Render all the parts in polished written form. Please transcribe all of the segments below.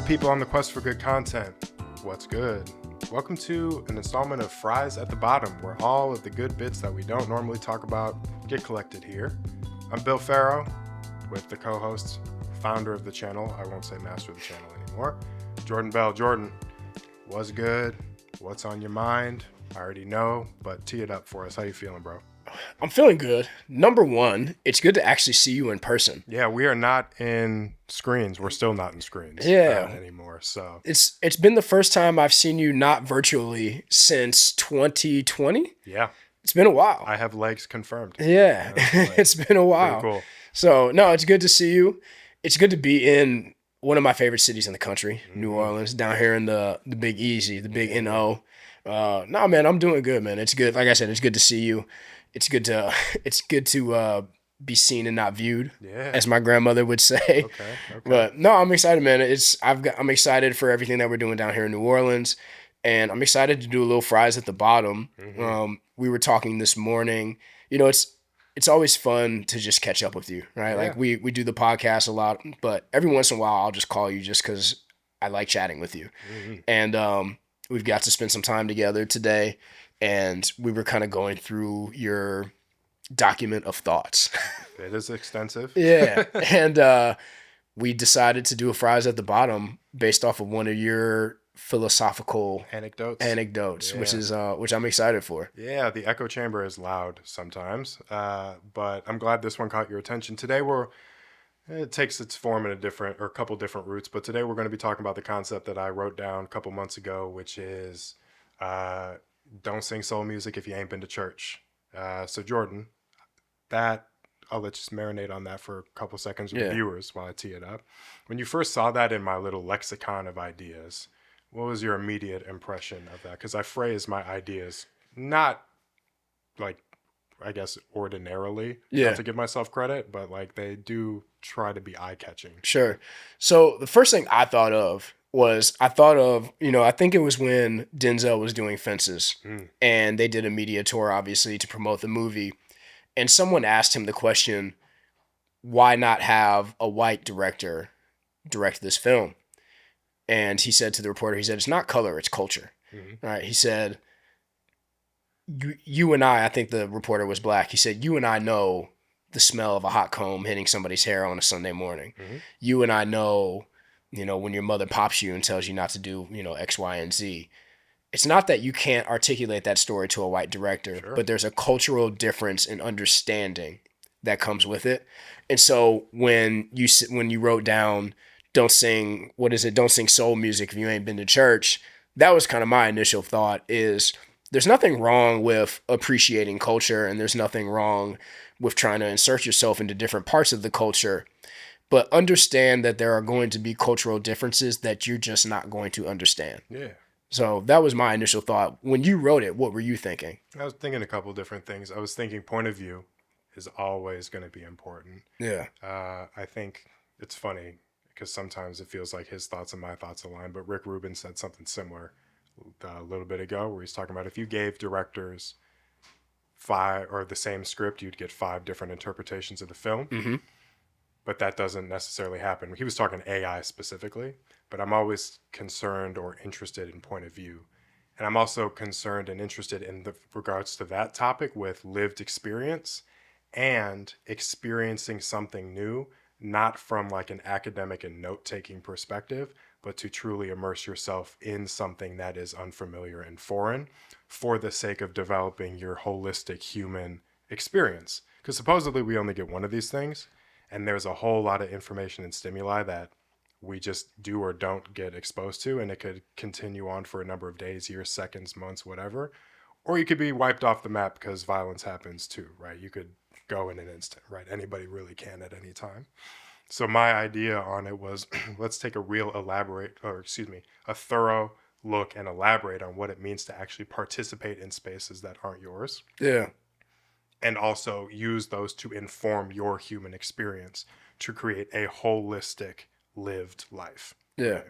Good people on the quest for good content. What's good? Welcome to an installment of Fries at the Bottom, where all of the good bits that we don't normally talk about get collected here. I'm Bill Farrow, with the co-host, founder of the channel. I won't say master of the channel anymore. Jordan Bell. Jordan, what's good? What's on your mind? I already know, but tee it up for us. How you feeling, bro? I'm feeling good. Number one, it's good to actually see you in person. Yeah, we are not in screens. We're still not in screens anymore. So it's been the first time I've seen you not virtually since 2020. Yeah. It's been a while. I have legs confirmed. Yeah, it's been a while. Pretty cool. So, no, it's good to see you. It's good to be in one of my favorite cities in the country, New Orleans, down here in the Big Easy, the Big NO. No, man, I'm doing good, man. It's good. Like I said, it's good to see you. It's good to be seen and not viewed, as my grandmother would say. Okay. But no, I'm excited, man. I'm excited for everything that we're doing down here in New Orleans, and I'm excited to do a little Fries at the Bottom. We were talking this morning. You know, it's always fun to just catch up with you, right? Yeah. Like we do the podcast a lot, but every once in a while I'll just call you just because I like chatting with you, and we've got to spend some time together today. And we were kind of going through your document of thoughts. It is extensive. Yeah. And we decided to do a Fries at the Bottom based off of one of your philosophical anecdotes, Yeah. which I'm excited for. Yeah, the echo chamber is loud sometimes, but I'm glad this one caught your attention. Today it takes its form in a couple different routes, but today we're going to be talking about the concept that I wrote down a couple months ago, which is don't sing soul music if you ain't been to church. So Jordan, I'll let you marinate on that for a couple seconds with the viewers while I tee it up. When you first saw that in my little lexicon of ideas, what was your immediate impression of that? Because I phrase my ideas not like, I guess, ordinarily, not to give myself credit, but like they do try to be eye-catching. Sure. So the first thing I thought of, I think it was when Denzel was doing Fences, and they did a media tour, obviously, to promote the movie. And someone asked him the question, why not have a white director direct this film? And he said to the reporter, it's not color, it's culture. Right? He said, you and I think the reporter was black. He said, you and I know the smell of a hot comb hitting somebody's hair on a Sunday morning. You and I know, when your mother pops you and tells you not to do, X, Y, and Z. It's not that you can't articulate that story to a white director, but there's a cultural difference in understanding that comes with it. And so when you wrote down, don't sing soul music if you ain't been to church, that was kind of my initial thought is there's nothing wrong with appreciating culture, and there's nothing wrong with trying to insert yourself into different parts of the culture. But understand that there are going to be cultural differences that you're just not going to understand. Yeah. So that was my initial thought. When you wrote it, what were you thinking? I was thinking a couple different things. I was thinking point of view is always going to be important. Yeah. I think it's funny because sometimes it feels like his thoughts and my thoughts align, but Rick Rubin said something similar a little bit ago where he's talking about if you gave directors the same script, you'd get 5 different interpretations of the film. But that doesn't necessarily happen. He was talking AI specifically, but I'm always concerned or interested in point of view. And I'm also concerned and interested in the regards to that topic with lived experience and experiencing something new, not from like an academic and note-taking perspective, but to truly immerse yourself in something that is unfamiliar and foreign for the sake of developing your holistic human experience. Because supposedly we only get one of these things, and there's a whole lot of information and stimuli that we just do or don't get exposed to, and it could continue on for a number of days, years, seconds, months, whatever. Or you could be wiped off the map because violence happens too, right? You could go in an instant, right? Anybody really can at any time. So my idea on it was, let's take a thorough look and elaborate on what it means to actually participate in spaces that aren't yours. Yeah. And also use those to inform your human experience to create a holistic lived life. Yeah. Okay.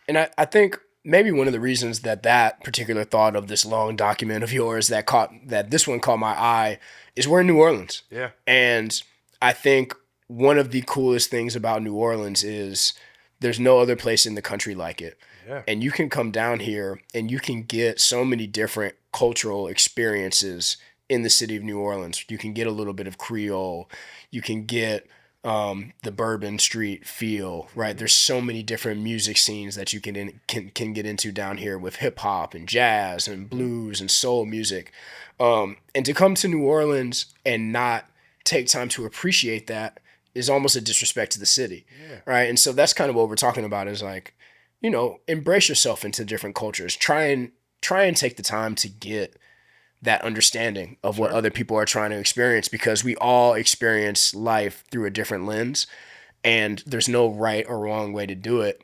And I think maybe one of the reasons that particular thought of this long document of yours that this one caught my eye is we're in New Orleans. Yeah. And I think one of the coolest things about New Orleans is There's no other place in the country like it. Yeah. And you can come down here and you can get so many different cultural experiences in the city of New Orleans. You can get a little bit of Creole. You can get the Bourbon Street feel, right? There's so many different music scenes that you can get into down here with hip hop and jazz and blues and soul music. And to come to New Orleans and not take time to appreciate that is almost a disrespect to the city, Yeah. right? And so that's kind of what we're talking about is like, embrace yourself into different cultures. Try and take the time to get that understanding of what other people are trying to experience, because we all experience life through a different lens, and there's no right or wrong way to do it.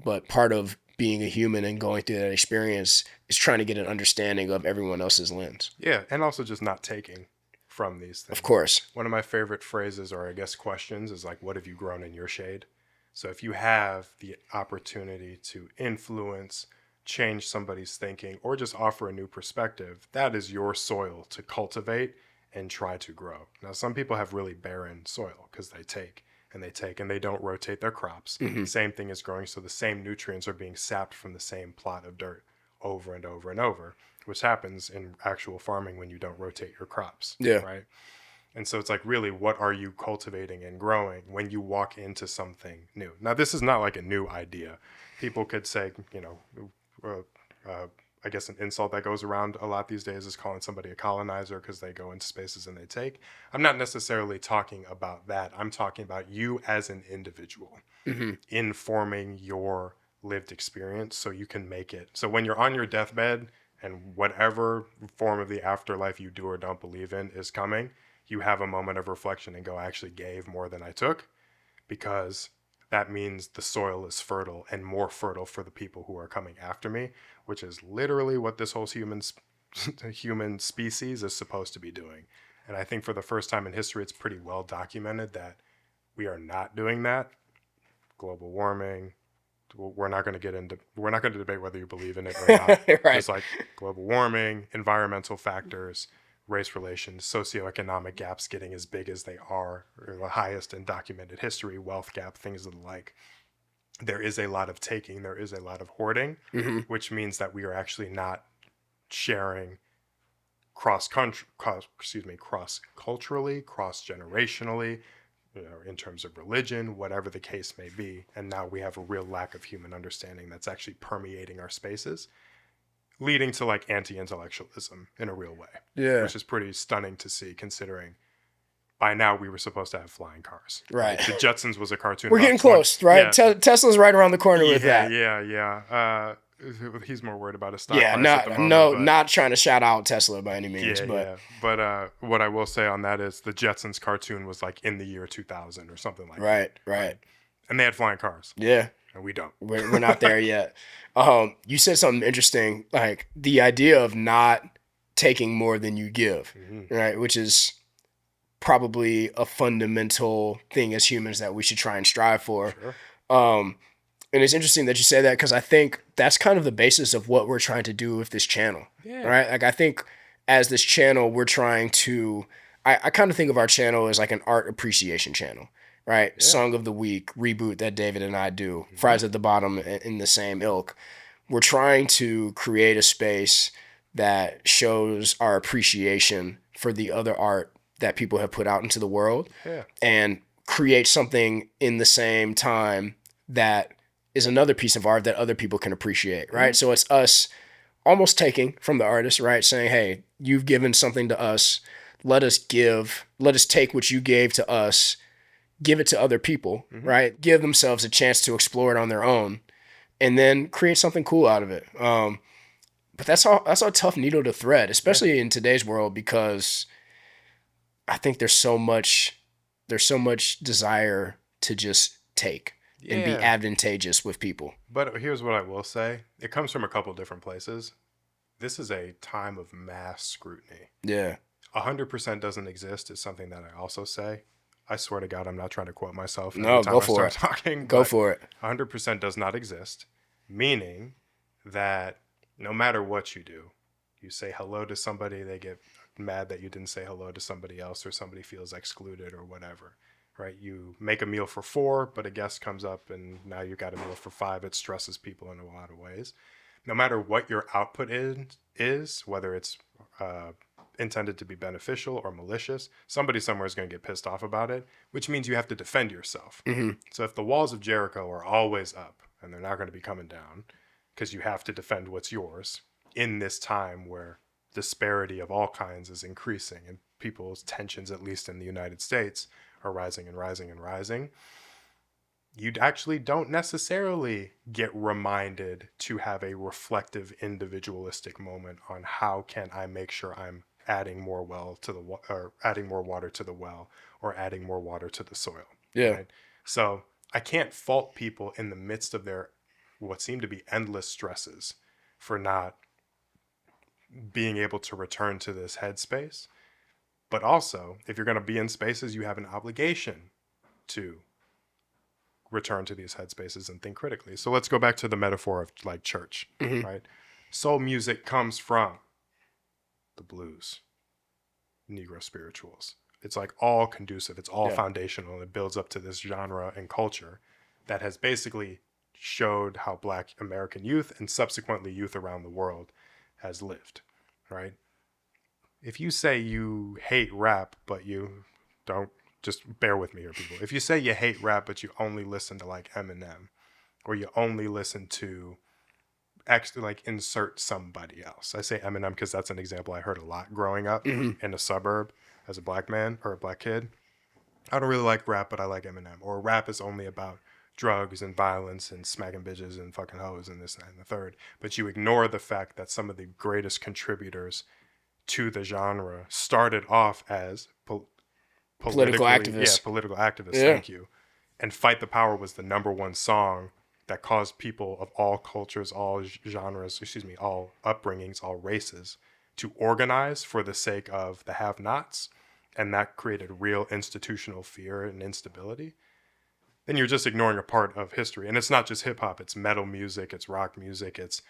But part of being a human and going through that experience is trying to get an understanding of everyone else's lens. Yeah. And also just not taking from these things. Of course. One of my favorite phrases, or I guess questions, is like, what have you grown in your shade? So if you have the opportunity to influence, change somebody's thinking, or just offer a new perspective, that is your soil to cultivate and try to grow. Now, some people have really barren soil because they take and they take and they don't rotate their crops. Same thing is growing. So the same nutrients are being sapped from the same plot of dirt over and over and over, which happens in actual farming when you don't rotate your crops. Yeah. Right. And so it's like, really, what are you cultivating and growing when you walk into something new? Now, this is not like a new idea. People could say, I guess an insult that goes around a lot these days is calling somebody a colonizer because they go into spaces and they take. I'm not necessarily talking about that. I'm talking about you as an individual informing your lived experience so you can make it. So when you're on your deathbed and whatever form of the afterlife you do or don't believe in is coming, you have a moment of reflection and go, I actually gave more than I took, because that means the soil is fertile and more fertile for the people who are coming after me, which is literally what this whole human species is supposed to be doing. And I think for the first time in history, it's pretty well documented that we are not doing that. Global warming, we're not going to debate whether you believe in it or not. Right. Just like global warming, environmental factors, race relations, socioeconomic gaps getting as big as they are, or the highest in documented history, wealth gap, things of the like. There is a lot of taking, there is a lot of hoarding, which means that we are actually not sharing cross-culturally, cross-generationally, in terms of religion, whatever the case may be. And now we have a real lack of human understanding that's actually permeating our spaces, leading to like anti-intellectualism in a real way. Yeah. Which is pretty stunning to see, considering by now we were supposed to have flying cars. Right. The Jetsons was a cartoon. We're getting close, right? Yeah. Tesla's right around the corner with that. Yeah. He's more worried about his stock price at the moment. Not trying to shout out Tesla by any means. But what I will say on that is the Jetsons cartoon was like in the year 2000 or something like that. Right. And they had flying cars. Yeah. And we don't. We're not there yet. You said something interesting, like the idea of not taking more than you give, right? Which is probably a fundamental thing as humans that we should try and strive for. Sure. And it's interesting that you say that, because I think that's kind of the basis of what we're trying to do with this channel, right? Like I think as this channel, we're trying to, I kind of think of our channel as like an art appreciation channel, right? Yeah. Song of the Week, Reboot that David and I do, Fries at the Bottom in the same ilk. We're trying to create a space that shows our appreciation for the other art that people have put out into the world, and create something in the same time that is another piece of art that other people can appreciate, right? So it's us almost taking from the artist, right? Saying, hey, you've given something to us. Let us take what you gave to us, give it to other people, right? Give themselves a chance to explore it on their own, and then create something cool out of it. But that's a tough needle to thread, especially in today's world, because I think there's so much desire to just take and be advantageous with people. But here's what I will say. It comes from a couple different places. This is a time of mass scrutiny. Yeah. 100% doesn't exist is something that I also say. I swear to God, I'm not trying to quote myself. No, go for it. Go for it. 100% does not exist, meaning that no matter what you do, you say hello to somebody, they get mad that you didn't say hello to somebody else, or somebody feels excluded or whatever. right? You make a meal for 4, but a guest comes up and now you got a meal for 5. It stresses people in a lot of ways. No matter what your output is whether it's intended to be beneficial or malicious, somebody somewhere is going to get pissed off about it, which means you have to defend yourself. So if the walls of Jericho are always up and they're not going to be coming down because you have to defend what's yours in this time where disparity of all kinds is increasing and people's tensions, at least in the United States, are rising and rising and rising, you actually don't necessarily get reminded to have a reflective individualistic moment on how can I make sure I'm adding more or adding more water to the well or adding more water to the soil. Yeah. Right? So I can't fault people in the midst of their what seem to be endless stresses for not being able to return to this headspace. But also, if you're going to be in spaces, you have an obligation to return to these headspaces and think critically. So let's go back to the metaphor of like church, right? Soul music comes from the blues, Negro spirituals. It's like all conducive. It's all foundational. And it builds up to this genre and culture that has basically showed how Black American youth and subsequently youth around the world has lived, right? If you say you hate rap, but you don't, just bear with me here, people. If you say you hate rap, but you only listen to like Eminem, or you only listen to insert somebody else. I say Eminem because that's an example I heard a lot growing up in a suburb as a Black man or a Black kid. I don't really like rap, but I like Eminem. Or rap is only about drugs and violence and smacking bitches and fucking hoes and this, that, and the third. But you ignore the fact that some of the greatest contributors to the genre started off as political activists. Yeah, political activists, thank you. And Fight the Power was the #1 song that caused people of all cultures, all genres, all upbringings, all races to organize for the sake of the have-nots. And that created real institutional fear and instability. Then you're just ignoring a part of history. And it's not just hip-hop. It's metal music. It's rock music. It's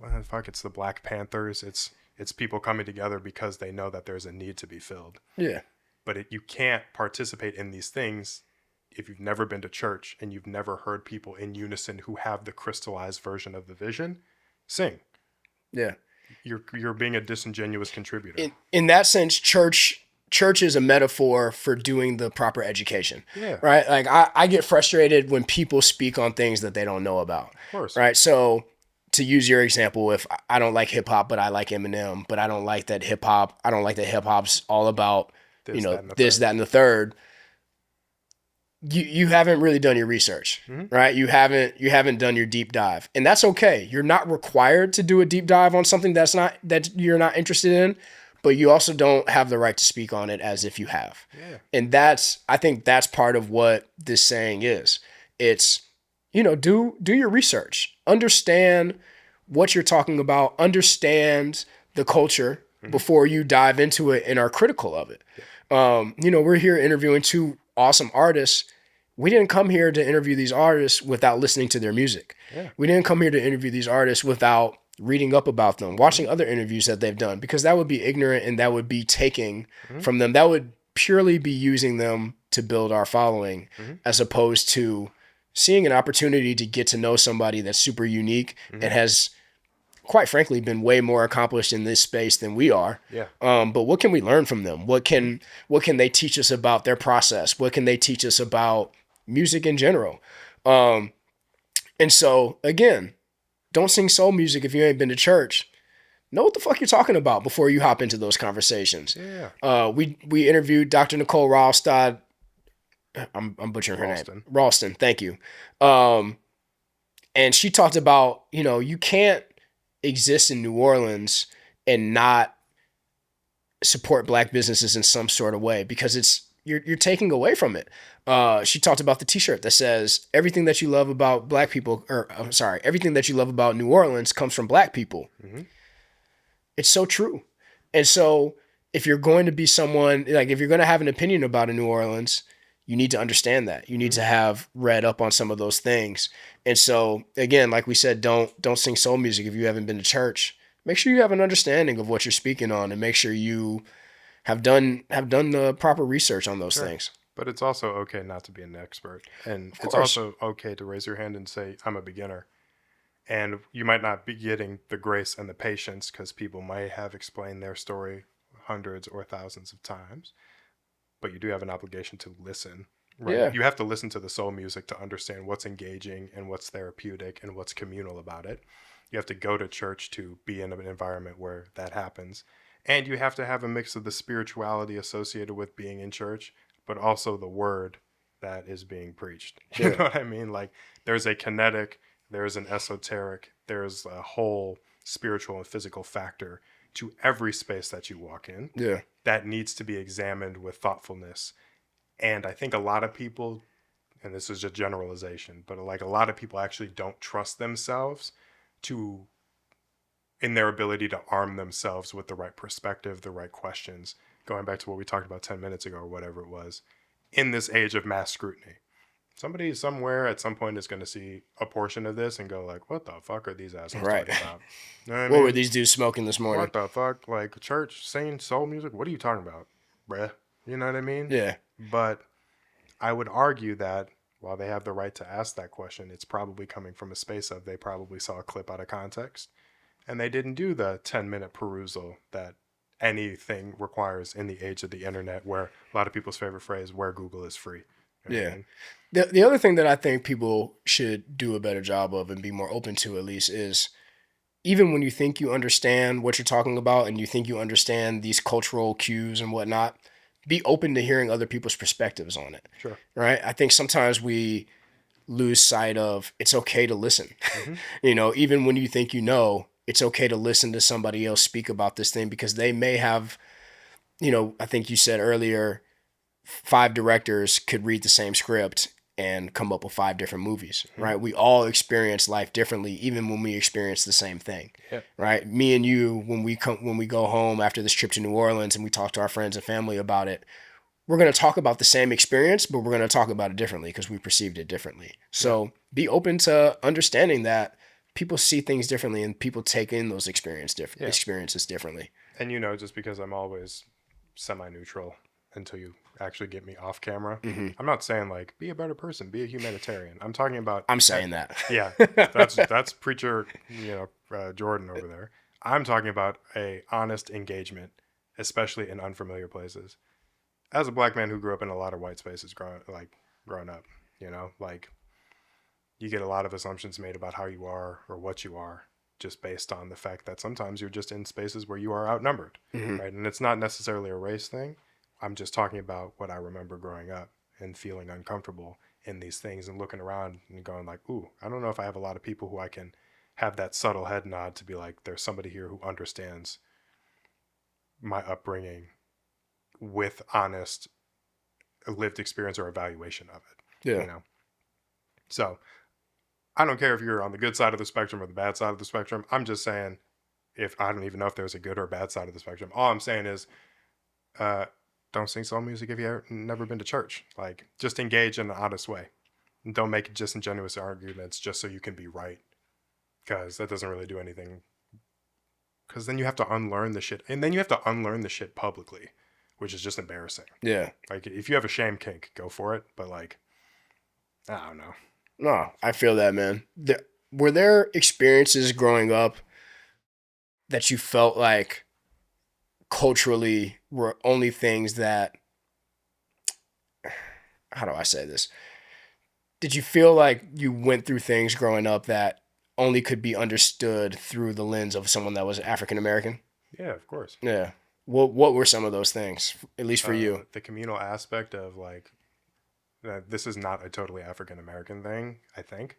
the Black Panthers. It's people coming together because they know that there's a need to be filled. Yeah. But you can't participate in these things if you've never been to church and you've never heard people in unison who have the crystallized version of the vision sing. Yeah. You're being a disingenuous contributor. In that sense, church is a metaphor for doing the proper education. Yeah. Right? Like I get frustrated when people speak on things that they don't know about. Of course. Right? So to use your example, if I don't like hip hop, but I like Eminem, but I don't like that hip hop's all about this, that, and the third. You haven't really done your research, right? You haven't done your deep dive, and that's okay. You're not required to do a deep dive on something that you're not interested in, but you also don't have the right to speak on it as if you have. Yeah. And I think that's part of what this saying is. It's, do your research, understand what you're talking about, understand the culture before you dive into it and are critical of it. We're here interviewing 2 awesome artists. We didn't come here to interview these artists without listening to their music. Yeah. We didn't come here to interview these artists without reading up about them, watching other interviews that they've done, because that would be ignorant and that would be taking from them. That would purely be using them to build our following, as opposed to seeing an opportunity to get to know somebody that's super unique and has, quite frankly, been way more accomplished in this space than we are. Yeah. But what can we learn from them? What can they teach us about their process? What can they teach us about music in general? And so, again, don't sing soul music if you ain't been to church. Know what the fuck you're talking about before you hop into those conversations. Yeah. We interviewed Dr. Nicole Ralstad. I'm butchering her name. Ralston, thank you. And she talked about, you can't exist in New Orleans and not support Black businesses in some sort of way, because you're taking away from it. She talked about the t-shirt that says everything that you love about Black people, everything that you love about New Orleans comes from Black people. It's so true. And so if you're going to be someone, like if you're going to have an opinion about New Orleans, you need to understand that. You need to have read up on some of those things. And so, again, like we said, don't sing soul music if you haven't been to church. Make sure you have an understanding of what you're speaking on, and make sure you have done the proper research on those things. But it's also okay not to be an expert. And Of it's course. also okay to raise your hand and say, I'm a beginner. And you might not be getting the grace and the patience because people might have explained their story hundreds or thousands of times, but you do have an obligation to listen, right? Yeah. You have to listen to the soul music to understand what's engaging and what's therapeutic and what's communal about it. You have to go to church to be in an environment where that happens. And you have to have a mix of the spirituality associated with being in church, but also the word that is being preached. You know Yeah. what I mean? Like there's a kinetic, there's an esoteric, there's a whole spiritual and physical factor to every space that you walk in Yeah. that needs to be examined with thoughtfulness. And I think a lot of people, and this is just generalization, but like a lot of people actually don't trust themselves to in their ability to arm themselves with the right perspective, the right questions, going back to what we talked about 10 minutes ago or whatever it was, in this age of mass scrutiny. Somebody somewhere at some point is going to see a portion of this and go like, what the fuck are these assholes Right. talking about? You know what I What were mean? these dudes smoking this morning? What the fuck? Like church singing soul music? What are you talking about, bruh? You know what I mean? Yeah. But I would argue that while they have the right to ask that question, it's probably coming from a space of they probably saw a clip out of context and they didn't do the 10-minute perusal that anything requires in the age of the internet, where a lot of people's favorite phrase, where Google is free. You know what I Yeah. mean? The other thing that I think people should do a better job of and be more open to at least is even when you think you understand what you're talking about and you think you understand these cultural cues and whatnot, be open to hearing other people's perspectives on it. Sure. Right? I think sometimes we lose sight of it's okay to listen. Mm-hmm. Even when you think it's okay to listen to somebody else speak about this thing because they may have, I think you said earlier, 5 directors could read the same script and come up with 5 different movies, Mm-hmm. right? We all experience life differently, even when we experience the same thing, Yeah. right? Me and you, when we go home after this trip to New Orleans and we talk to our friends and family about it, we're going to talk about the same experience, but we're going to talk about it differently because we perceived it differently. Yeah. So be open to understanding that people see things differently and people take in those Yeah. experiences differently. And just because I'm always semi-neutral until you actually get me off camera, Mm-hmm. I'm not saying like be a better person, be a humanitarian. I'm talking about I'm saying that. yeah, that's preacher, Jordan over there. I'm talking about a honest engagement, especially in unfamiliar places. As a black man who grew up in a lot of white spaces, growing up, like you get a lot of assumptions made about how you are or what you are, just based on the fact that sometimes you're just in spaces where you are outnumbered, Mm-hmm. right? And it's not necessarily a race thing. I'm just talking about what I remember growing up and feeling uncomfortable in these things and looking around and going like, ooh, I don't know if I have a lot of people who I can have that subtle head nod to be like, there's somebody here who understands my upbringing with honest lived experience or evaluation of it, Yeah. So I don't care if you're on the good side of the spectrum or the bad side of the spectrum. I'm just saying, if I don't even know if there's a good or bad side of the spectrum. All I'm saying is, uh, don't sing soul music if you've never been to church. Like, just engage in an honest way. And don't make disingenuous arguments just so you can be right, because that doesn't really do anything. Because then you have to unlearn the shit, and then you have to unlearn the shit publicly, which is just embarrassing. Yeah. Like, if you have a shame kink, go for it. But like, I don't know. No, I feel that, man. Were there experiences growing up that you felt like culturally were only things that, how do I say this? Did you feel like you went through things growing up that only could be understood through the lens of someone that was African American? Yeah, of course. Yeah. What were some of those things, at least for you? The communal aspect of like, this is not a totally African American thing, I think,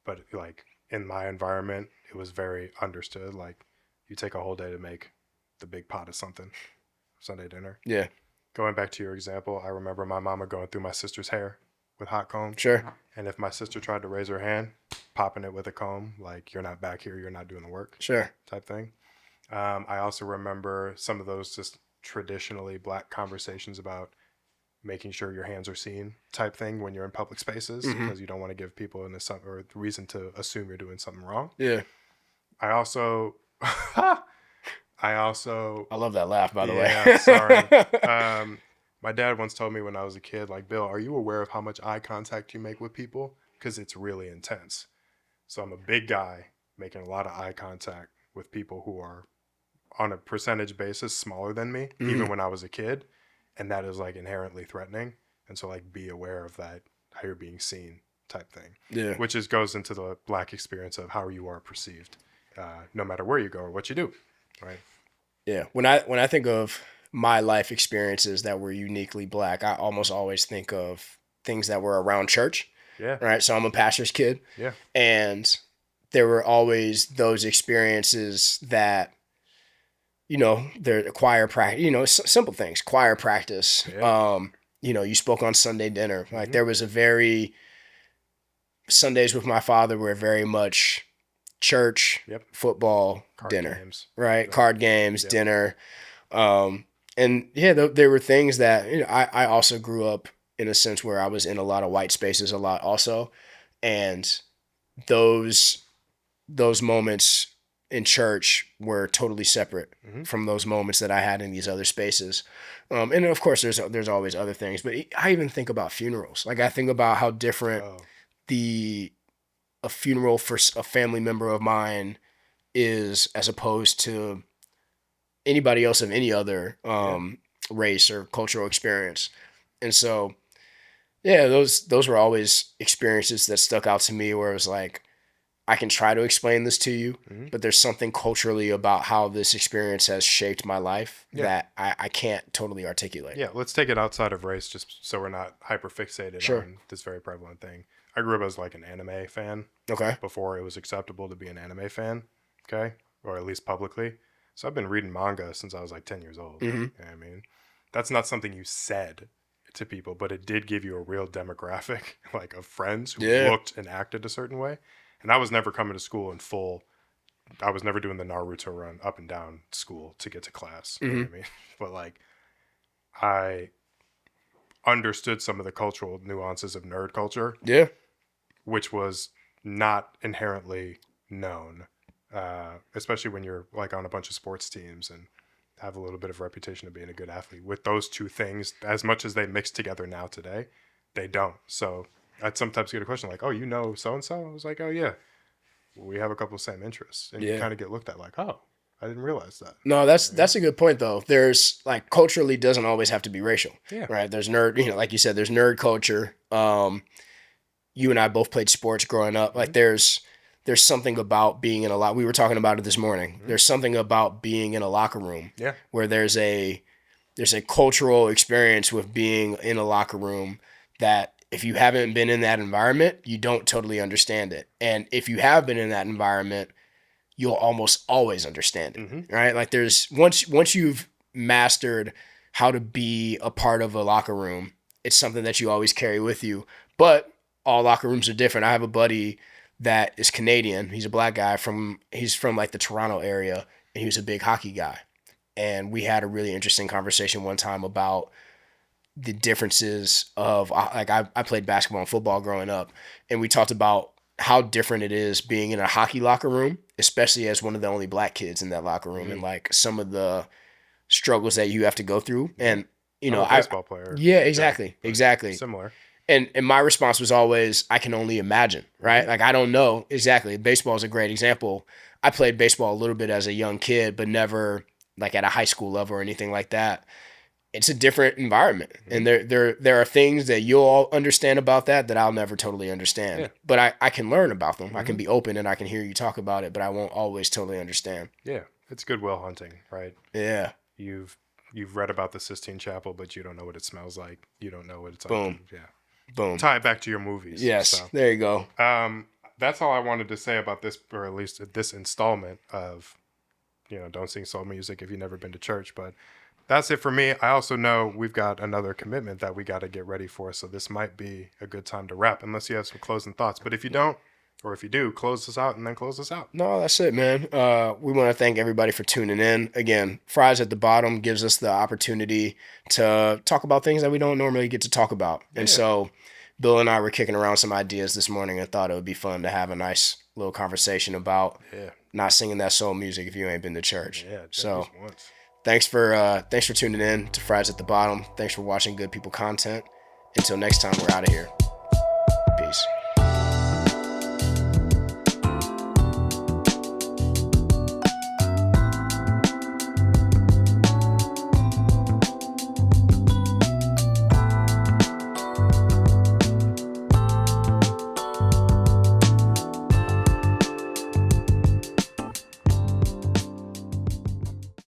but like in my environment, it was very understood. Like, you take a whole day to make the big pot of something, Sunday dinner. Yeah. Going back to your example, I remember my mama going through my sister's hair with hot combs. Sure. And if my sister tried to raise her hand, popping it with a comb, like, you're not back here, you're not doing the work Sure. type thing. I also remember some of those just traditionally black conversations about making sure your hands are seen type thing when you're in public spaces, because you don't want to give people or reason to assume you're doing something wrong. Yeah. I also I love that laugh, by the way. yeah, sorry. My dad once told me when I was a kid, like, Bill, are you aware of how much eye contact you make with people? Because it's really intense. So I'm a big guy making a lot of eye contact with people who are on a percentage basis smaller than me, Mm-hmm. even when I was a kid. And that is like inherently threatening. And so like be aware of that, how you're being seen type thing. Yeah. Which is goes into the black experience of how you are perceived, no matter where you go or what you do. Right. Yeah. When I think of my life experiences that were uniquely black, I almost always think of things that were around church. Yeah. Right. So I'm a pastor's kid. Yeah. And there were always those experiences that, the choir practice, simple things, choir practice. Yeah. You spoke on Sunday dinner. Like Mhm. there was Sundays with my father were very much church, Yep. football, Card dinner, games. right? Yep. Card games, Yep. dinner. And yeah, there were things that, I also grew up in a sense where I was in a lot of white spaces a lot also. And those moments in church were totally separate Mhm. from those moments that I had in these other spaces. And of course, there's always other things, but I even think about funerals. Like I think about how different Oh. a funeral for a family member of mine is as opposed to anybody else of any other Yeah. race or cultural experience. And so, yeah, those were always experiences that stuck out to me where it was like, I can try to explain this to you, Mhm. but there's something culturally about how this experience has shaped my life Yeah. that I can't totally articulate. Yeah, let's take it outside of race just so we're not hyper fixated Sure. on this very prevalent thing. I grew up as like an anime fan Okay. before it was acceptable to be an anime fan, okay? Or at least publicly. So I've been reading manga since I was like 10 years old. Mm-hmm. You know what I mean? That's not something you said to people, but it did give you a real demographic like of friends who Yeah. looked and acted a certain way. And I was never coming to school in full. I was never doing the Naruto run up and down school to get to class. You know what I mean? But like I understood some of the cultural nuances of nerd culture, Yeah. which was not inherently known, especially when you're like on a bunch of sports teams and have a little bit of reputation of being a good athlete. With those two things, as much as they mix together now today, they don't. So I'd sometimes get a question like, "Oh, you know so and so?" I was like, "Oh yeah, we have a couple of same interests," and you Yeah. kind of get looked at like, "Oh, I didn't realize that." No, that's a good point though. There's like culturally doesn't always have to be racial. Yeah. Right. There's nerd, like you said, there's nerd culture. You and I both played sports growing up. Like there's something about being in a lot. We were talking about it this morning. There's something about being in a locker room Yeah. where there's a cultural experience with being in a locker room that if you haven't been in that environment, you don't totally understand it. And if you have been in that environment, you'll almost always understand it. Mhm. Right? Like there's once you've mastered how to be a part of a locker room, it's something that you always carry with you. But all locker rooms are different. I have a buddy that is Canadian. He's a black guy he's from like the Toronto area, and he was a big hockey guy. And we had a really interesting conversation one time about the differences of like I played basketball and football growing up, and we talked about how different it is being in a hockey locker room, especially as one of the only black kids in that locker room, and like some of the struggles that you have to go through. And I'm a baseball player. yeah, too, exactly, but exactly. Similar. And my response was always, I can only imagine, right? Like I don't know exactly. Baseball is a great example. I played baseball a little bit as a young kid, but never like at a high school level or anything like that. It's a different environment, and there are things that you'll all understand about that I'll never totally understand. Yeah. But I can learn about them. I can be open and I can hear you talk about it, but I won't always totally understand. Yeah, it's Goodwill Hunting, right? Yeah. You've read about the Sistine Chapel, but you don't know what it smells like. You don't know what it's like. Boom. Yeah. Boom. Tie it back to your movies. Yes. So, there you go. that's all I wanted to say about this, or at least this installment of, don't sing soul music if you've never been to church. But that's it for me. I also know we've got another commitment that we got to get ready for. So this might be a good time to wrap, unless you have some closing thoughts. But if you don't, or if you do, close us out and then close us out. No, that's it, man. We want to thank everybody for tuning in. Again, Fries at the Bottom gives us the opportunity to talk about things that we don't normally get to talk about. Yeah. And so Bill and I were kicking around some ideas this morning and thought it would be fun to have a nice little conversation about not singing that soul music if you ain't been to church. Yeah, so just once. Thanks for tuning in to Fries at the Bottom. Thanks for watching Good People content. Until next time, we're out of here.